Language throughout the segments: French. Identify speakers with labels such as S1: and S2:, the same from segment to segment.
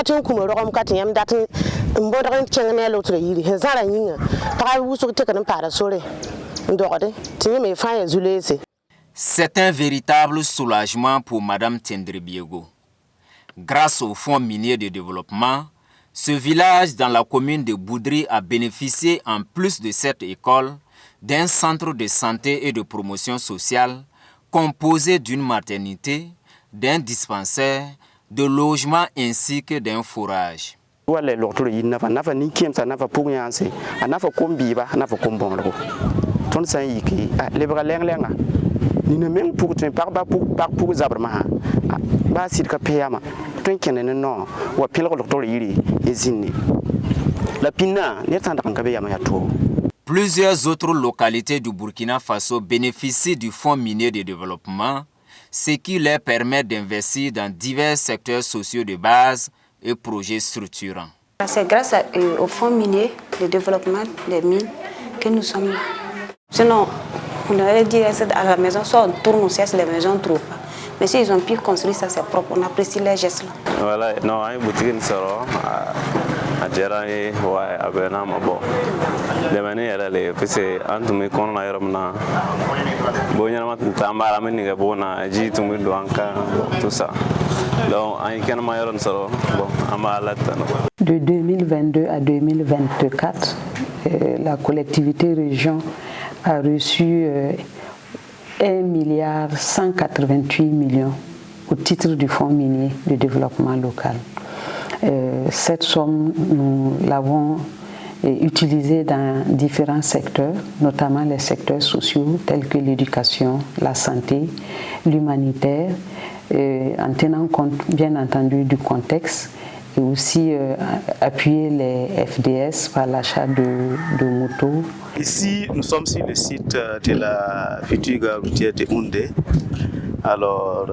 S1: Wakati kuma roƙom katin yam datin mbodarin cengene lotre yiri zara nyinga ta wusu te kan para sore ndorde tinye me fa ya zulese.
S2: C'est un véritable soulagement pour Madame Tendrebiego. Grâce au Fonds minier de développement, ce village dans la commune de Boudry a bénéficié, en plus de cette école, d'un centre de santé et de promotion sociale composé d'une maternité, d'un dispensaire, de logements ainsi que d'un forage.
S3: Wale l'autre il n'a pas ni qui ça n'a pas pour rien c'est n'a pas comme biba n'a pas comme bon ton ça y qui les bras lenga ni ne même pour te par pour zabrama ba sir ka payama ton kenen non wa pile l'autre il ezini la pina ne tanda kan ka be ya to.
S2: Plusieurs autres localités du Burkina Faso bénéficient du Fonds minier de développement, ce qui leur permet d'investir dans divers secteurs sociaux de base et projets structurants.
S4: C'est grâce au Fonds minier de développement des mines que nous sommes là. Sinon, on aurait dit à la maison, soit on tourne, on cherche les maisons, on ne trouve pas. Mais si ils ont pu construire ça, c'est propre, on apprécie les gestes là.
S5: Voilà, non, une boutique sort à Gérard, ouais, à Bernard, bon. Les manières, elle est, puis c'est un de mes cons là, bon, il y a un tamba, la mine, bon, j'ai tout mis dans tout ça. Donc, il y a un maillot sort, bon, à ma latte.
S6: De 2022 à 2024, la collectivité région a reçu 1,188 milliard au titre du Fonds minier de développement local. Cette somme, nous l'avons utilisée dans différents secteurs, notamment les secteurs sociaux tels que l'éducation, la santé, l'humanitaire, en tenant compte bien entendu du contexte, et aussi appuyer les FDS par l'achat de motos.
S7: Ici, nous sommes sur le site de la future gare routière de Houndé. Alors,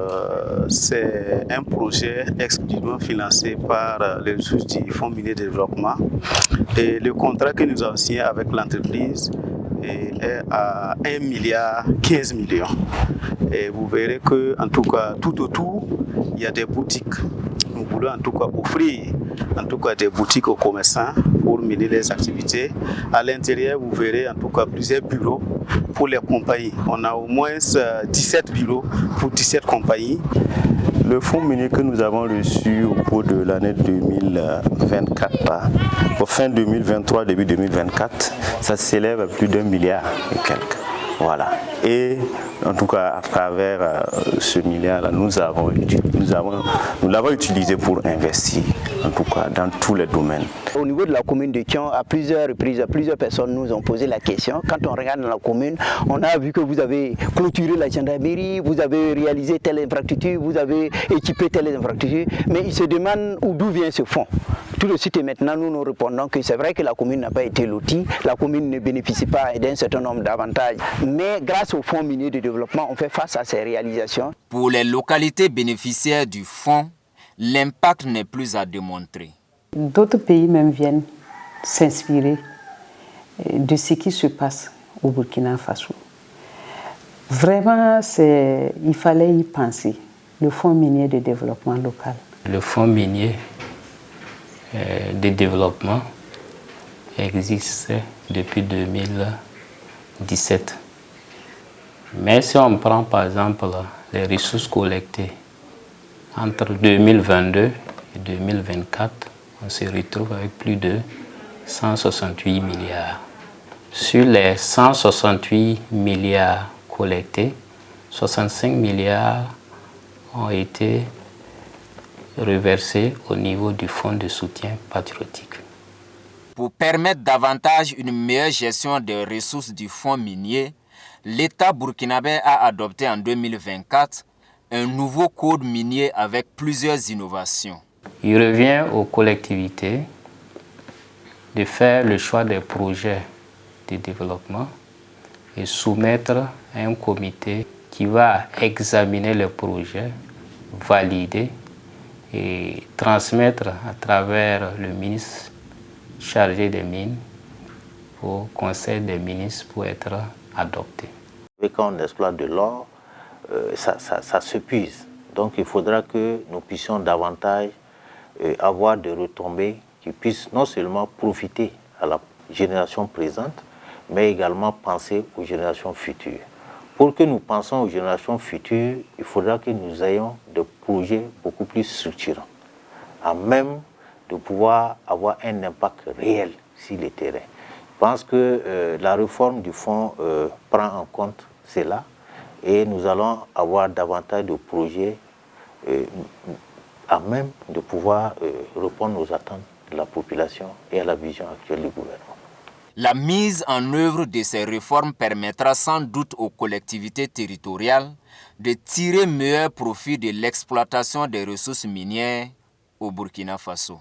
S7: c'est un projet exclusivement financé par les ressources du Fonds minier de développement. Et le contrat que nous avons signé avec l'entreprise est à 1,15 milliard. Et vous verrez que, en tout cas, tout autour, il y a des boutiques. Nous voulons en tout cas offrir des boutiques aux commerçants pour mener les activités. À l'intérieur, vous verrez en tout cas plusieurs bureaux pour les compagnies. On a au moins 17 bureaux pour 17 compagnies.
S5: Le fonds minier que nous avons reçu au cours de l'année 2024, pour fin 2023, début 2024, ça s'élève à plus d'1 milliard et quelques. Voilà. Et en tout cas, à travers ce milliard-là, nous l'avons utilisé pour investir, en tout cas, dans tous les domaines.
S8: Au niveau de la commune de Thion, à plusieurs reprises, plusieurs personnes nous ont posé la question. Quand on regarde dans la commune, on a vu que vous avez clôturé la gendarmerie, vous avez réalisé telle infrastructure, vous avez équipé telle infrastructure, mais ils se demandent d'où vient ce fonds. Tout de suite et maintenant, nous répondons que c'est vrai que la commune n'a pas été lotie, la commune ne bénéficie pas d'un certain nombre d'avantages, mais grâce au Fonds minier de développement, on fait face à ces réalisations.
S2: Pour les localités bénéficiaires du fonds, l'impact n'est plus à démontrer.
S6: D'autres pays même viennent s'inspirer de ce qui se passe au Burkina Faso. Vraiment, il fallait y penser, le Fonds minier de développement local.
S9: Le Fonds minier de développement existe depuis 2017. Mais si on prend par exemple les ressources collectées entre 2022 et 2024, on se retrouve avec plus de 168 milliards. Sur les 168 milliards collectés, 65 milliards ont été reversés au niveau du fonds de soutien patriotique.
S2: Pour permettre davantage une meilleure gestion des ressources du fonds minier, l'État burkinabé a adopté en 2024 un nouveau code minier avec plusieurs innovations.
S9: Il revient aux collectivités de faire le choix des projets de développement et soumettre à un comité qui va examiner les projets, valider et transmettre à travers le ministre chargé des mines au Conseil des ministres pour être adopté.
S10: Quand on exploite de l'or, ça s'épuise. Donc il faudra que nous puissions davantage avoir des retombées qui puissent non seulement profiter à la génération présente, mais également penser aux générations futures. Pour que nous pensions aux générations futures, il faudra que nous ayons des projets beaucoup plus structurants, à même de pouvoir avoir un impact réel sur le terrain. Je pense que la réforme du fonds prend en compte cela et nous allons avoir davantage de projets à même de pouvoir répondre aux attentes de la population et à la vision actuelle du gouvernement.
S2: La mise en œuvre de ces réformes permettra sans doute aux collectivités territoriales de tirer meilleur profit de l'exploitation des ressources minières au Burkina Faso.